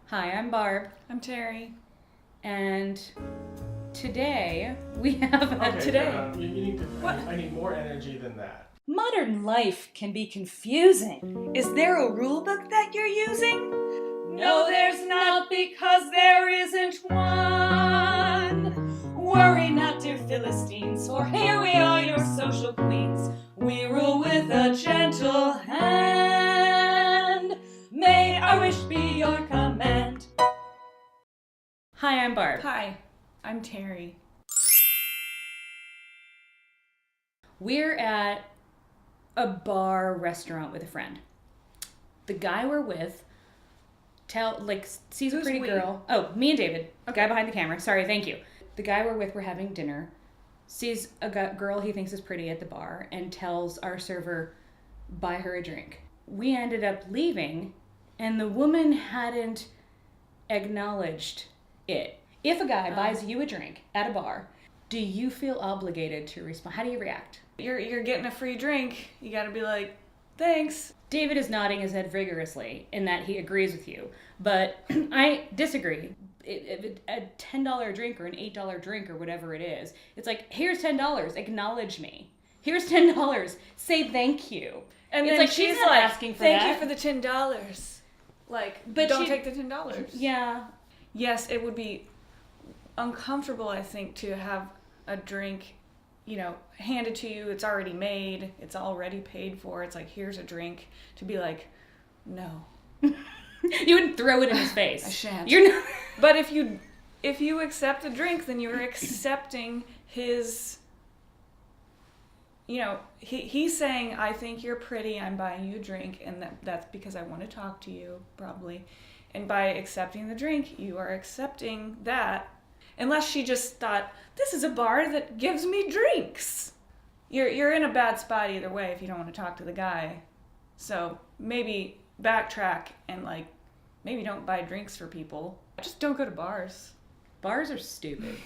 Hi, I'm Barb, I'm Terri. and today we have You need to. What? I need more energy than that. modern life can be confusing. Is there a rule book that you're using? No, there's not, because there isn't one. Worry not, dear Philistines, for here we are, your social queens. We rule with a gentle hand. May our wish be your command. Hi, I'm Barb. Hi, I'm Terri. We're at a bar restaurant with a friend. The guy we're with sees a Who's pretty we? girl. Oh, me and David, the Okay. guy behind the camera. Sorry, thank you. The guy we're with, we're having dinner, sees a girl he thinks is pretty at the bar and tells our server, buy her a drink. We ended up leaving, and the woman hadn't acknowledged it. If a guy buys you a drink at a bar, do you feel obligated to respond? How do you react? You're getting a free drink. You gotta be like, thanks. David is nodding his head vigorously in that he agrees with you, but I disagree. A $10 drink or an $8 drink or whatever it is, it's like, here's $10, acknowledge me. Here's $10, say thank you. And it's then like she's not like, asking for thank that. you for the $10. Like, But don't she- take the $10. Yeah. Yes, it would be uncomfortable, I think, to have a drink, handed to you. It's already made. It's already paid for. It's like, here's a drink. To be like, no. You wouldn't throw it in his face. I shan't. You're not. But if you accept the drink, then you're accepting his. He's saying, I think you're pretty. I'm buying you a drink, and that's because I want to talk to you, probably. And by accepting the drink, you are accepting that. Unless she just thought, this is a bar that gives me drinks. You're in a bad spot either way if you don't want to talk to the guy. So maybe backtrack and maybe don't buy drinks for people. Just don't go to bars. Bars are stupid.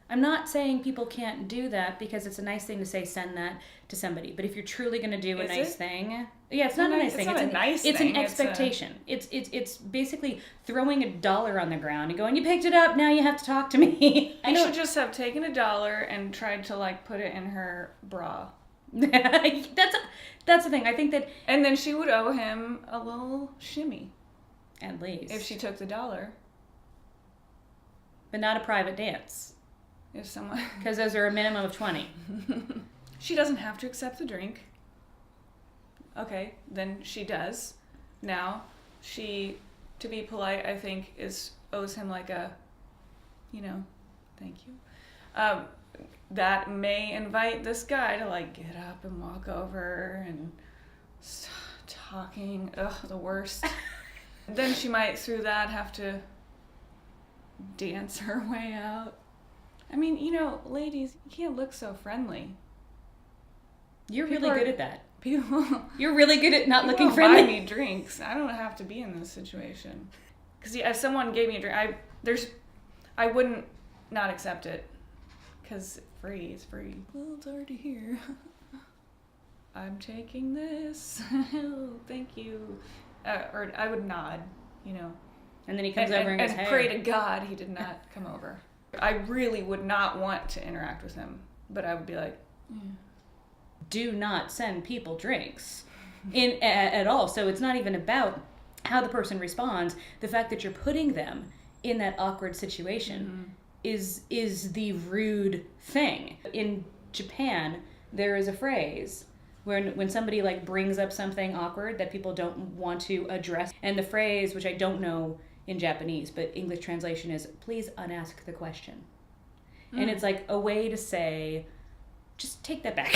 I'm not saying people can't do that because it's a nice thing to say send that to somebody. But if you're truly going to do a Is nice it? thing, yeah, it's not a nice thing. It's not a nice It's thing. an expectation. It's basically throwing $1 on the ground and going, you picked it up, now you have to talk to me. You should just have taken $1 and tried to put it in her bra. That's the thing. I think that And then she would owe him a little shimmy at least, if she took the $1. but not a private dance If someone because those are a minimum of 20. She doesn't have to accept the drink. Okay, then she does. Now, she, to be polite, I think, owes him a, thank you. That may invite this guy to get up and walk over and start talking. Ugh, the worst. Then she might, through that, have to dance her way out. I mean, ladies, you can't look so friendly. You're People really are- good at that. People You're really good at not looking buy friendly. me drinks. I don't have to be in this situation. Because if someone gave me a drink, I wouldn't not accept it. Because it's free. Well, it's already here. I'm taking this. Thank you. Or I would nod, And then he comes over and goes, hey. pray to God he did not come over. I really would not want to interact with him. But I would be like, Do not send people drinks at all. So it's not even about how the person responds. The fact that you're putting them in that awkward situation is the rude thing. In Japan, there is a phrase when somebody brings up something awkward that people don't want to address. And the phrase, which I don't know in Japanese, but English translation is, please unask the question. And it's a way to say, just take that back.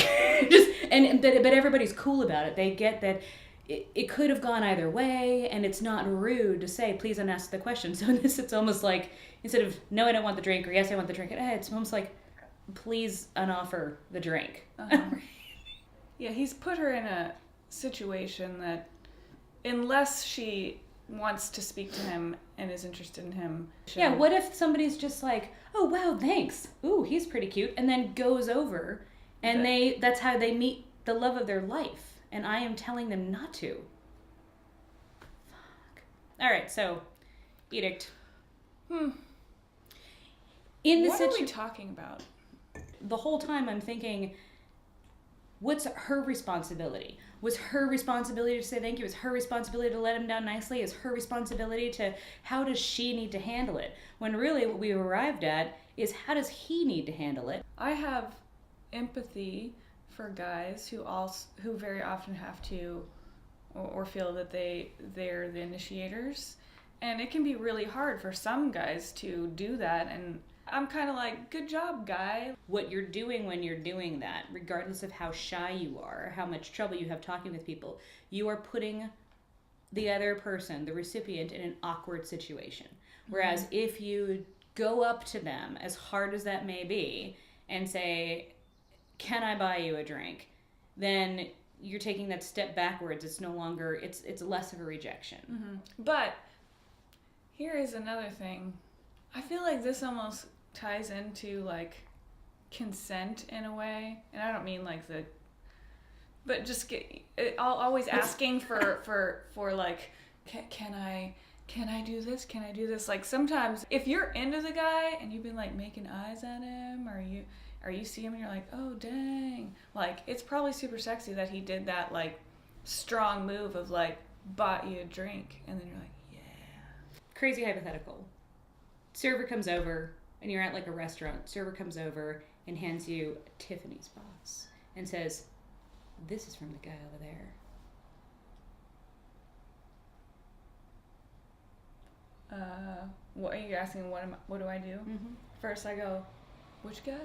But everybody's cool about it. They get that it could have gone either way, and it's not rude to say, please unask the question. So in this, it's almost like, instead of, no, I don't want the drink, or yes, I want the drink, it's almost like, please unoffer the drink. Yeah, he's put her in a situation that, unless she wants to speak to him and is interested in him. Yeah, what if somebody's just like, oh, wow, thanks. Ooh, he's pretty cute. And then goes over, and that's how they meet the love of their life. And I am telling them not to. All right, so edict. Hmm. In the What are we talking about? the whole time I'm thinking, what's her responsibility? Was her responsibility to say thank you? Is her responsibility to let him down nicely? Is her responsibility to, how does she need to handle it? When really what we arrived at is, how does he need to handle it? I have empathy for guys who very often have to or feel that they're the initiators, and it can be really hard for some guys to do that, and I'm kind of like, good job, guy. What you're doing when you're doing that, regardless of how shy you are, or how much trouble you have talking with people, you are putting the other person, the recipient, in an awkward situation. Whereas if you go up to them, as hard as that may be, and say, can I buy you a drink? Then you're taking that step backwards. It's no longer, it's less of a rejection. Mm-hmm. But here is another thing. I feel like this almost ties into like consent in a way, and I don't mean like but just always asking for like, can I do this? Can I do this? Like sometimes if you're into the guy and you've been like making eyes at him, or you see him and you're like, oh dang, like it's probably super sexy that he did that like strong move of like bought you a drink, and then you're like, yeah. Crazy hypothetical. Server comes over, and you're at like a restaurant. Server comes over and hands you a Tiffany's box and says, this is from the guy over there. What are you asking? What do I do? Mm-hmm. First I go, which guy?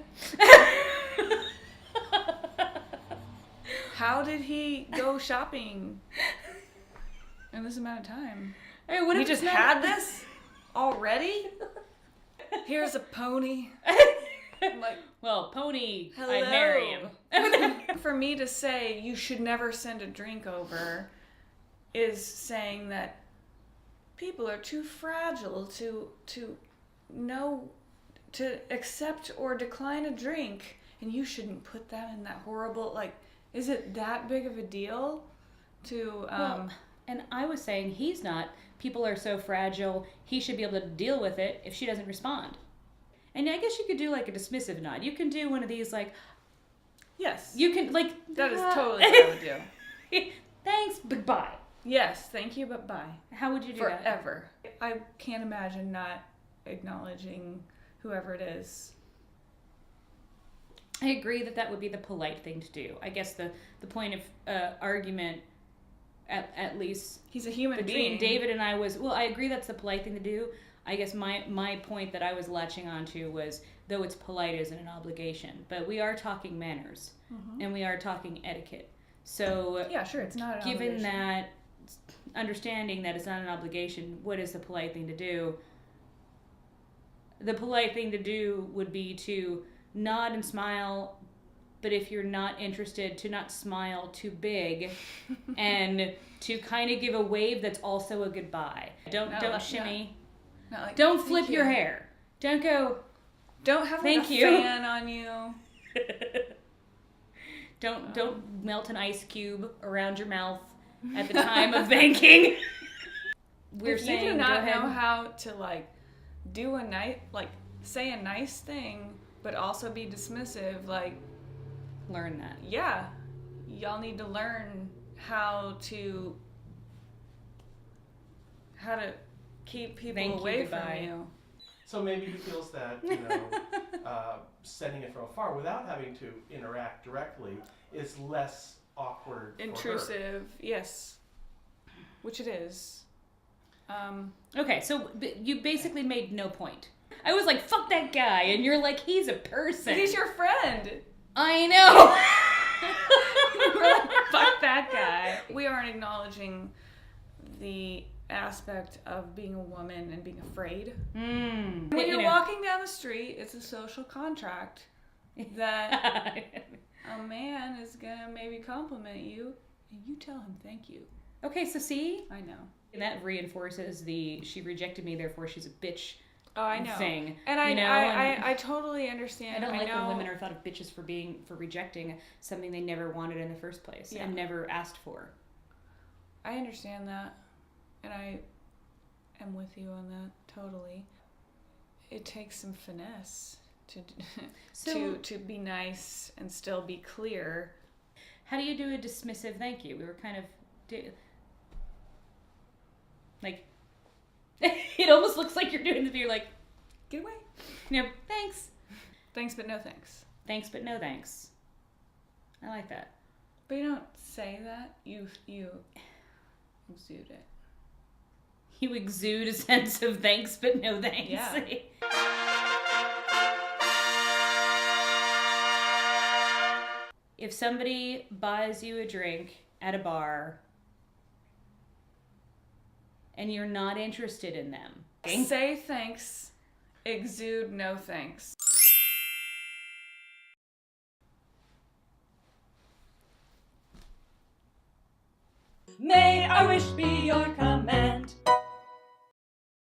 How did he go shopping in this amount of time? Hey, what He if just it's not- had this already? Here's a pony. I'm like, well, pony, hello. I'd marry him. For me to say you should never send a drink over is saying that people are too fragile to know to accept or decline a drink, and you shouldn't put that in that horrible, like, is it that big of a deal to Well, and I was saying he's not. People are so fragile, he should be able to deal with it if she doesn't respond. And I guess you could do like a dismissive nod. You can do one of these like, yes, you can like, that is totally what I would do. thanks, but bye. Yes, thank you, but bye. How would you do that? Forever. I can't imagine not acknowledging whoever it is. I agree that would be the polite thing to do. I guess the point of argument, at least He's a human between being. David and I was, well, I agree that's the polite thing to do. I guess my point that I was latching onto was, though it's polite, isn't an obligation. But we are talking manners, and we are talking etiquette. So yeah, sure, it's not an given obligation. that understanding that it's not an obligation, what is the polite thing to do? The polite thing to do would be to nod and smile, but if you're not interested, to not smile too big, and to kind of give a wave that's also a goodbye. Don't shimmy. Not like, Don't thank flip you. your hair. Don't go. Don't have like Thank a you. fan on you. Don't melt an ice cube around your mouth at the time of thanking. We're If saying, you do go not ahead. know how to like do a nice, like say a nice thing, but also be dismissive, like Learn that. yeah, y'all need to learn how to keep people Thank you, away from goodbye. you. So maybe he feels that, sending it from afar without having to interact directly is less awkward for her. Intrusive, yes, which it is. Okay, so you basically made no point. I was like, fuck that guy, and you're like, he's a person. But he's your friend. I know. We're like, fuck that guy. We aren't acknowledging the aspect of being a woman and being afraid. When you're walking down the street, it's a social contract that a man is gonna maybe compliment you, and you tell him thank you. Okay, so see? I know. And that reinforces the she rejected me, therefore she's a bitch Oh, I know. thing. And I, you know, I totally understand. I don't like know. when women are thought of bitches for rejecting something they never wanted in the first place and never asked for. I understand that, and I'm with you on that totally. It takes some finesse to be nice and still be clear. How do you do a dismissive thank you? We were kind of like it almost looks like you're doing the you're like, Get away. Thanks. Thanks, but no thanks. Thanks, but no thanks. I like that. But you don't say that. You exude it. You exude a sense of thanks, but no thanks. Yeah. If somebody buys you a drink at a bar and you're not interested in them, say thanks, exude no thanks. May our wish be yours.